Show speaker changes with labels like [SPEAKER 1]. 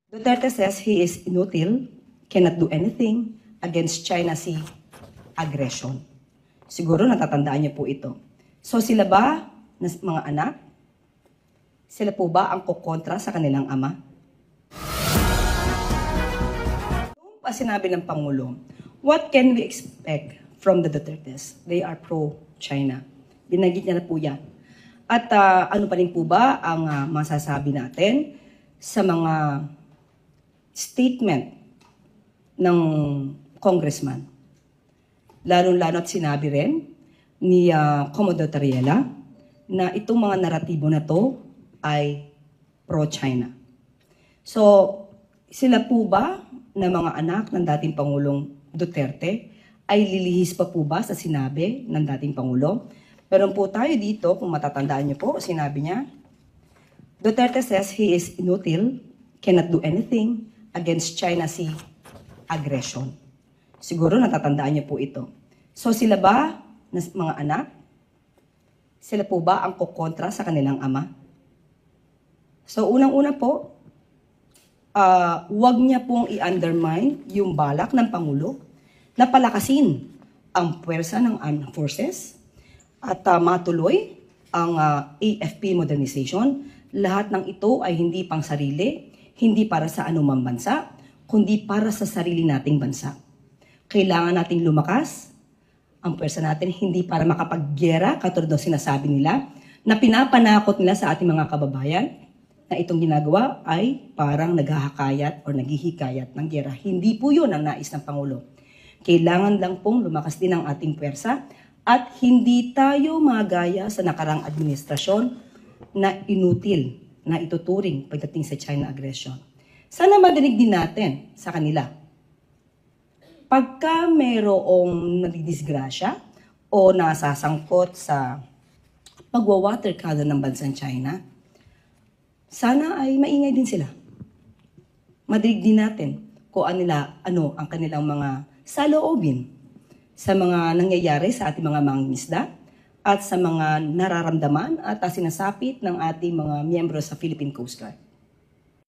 [SPEAKER 1] Duterte says he is inutil, cannot do anything against China Sea aggression. Siguro natatandaan niyo po ito. So sila ba, mga anak, sila po ba ang kukontra sa kanilang ama? Noong pa sinabi ng Pangulo, what can we expect from the Dutertes? They are pro-China. Binanggit niya na po yan. At ano pa rin po ba ang masasabi natin sa mga statement ng congressman? Lalo-lalo at sinabi rin ni Commodore Tariela na itong mga naratibo na to ay pro-China. So, sila po ba na mga anak ng dating Pangulong Duterte ay lilihis pa po ba sa sinabi ng dating Pangulo? Meron po tayo dito, kung matatandaan niyo po, sinabi niya, Duterte says he is inutil, cannot do anything against China Sea aggression. Siguro natatandaan niyo po ito. So sila ba, mga anak, sila po ba ang kukontra sa kanilang ama? So unang-una po, wag niya pong i-undermine yung balak ng Pangulo na palakasin ang puwersa ng armed forces at matuloy ang AFP modernization. Lahat ng ito ay hindi pang sarili, hindi para sa anumang bansa, kundi para sa sarili nating bansa. Kailangan nating lumakas ang puwersa natin, hindi para makapaggera, katulad ng sinasabi nila, na pinapanakot nila sa ating mga kababayan, na itong ginagawa ay parang naghahakayat o naghihikayat ng gera. Hindi po yun ang nais ng Pangulo. Kailangan lang pong lumakas din ang ating puwersa at hindi tayo magaya sa nakarang administrasyon na inutil, na ituturing pagdating sa China aggression. Sana madinig din natin sa kanila. Pagka mayroong nadidisgrasya o nasasangkot sa pagwa-water color ng bansang China, sana ay maingay din sila. Madinig din natin kung ano ang kanilang mga saloobin sa mga nangyayari sa ating mga mangingisda at sa mga nararamdaman at sinasapit ng ating mga miyembro sa Philippine Coast Guard.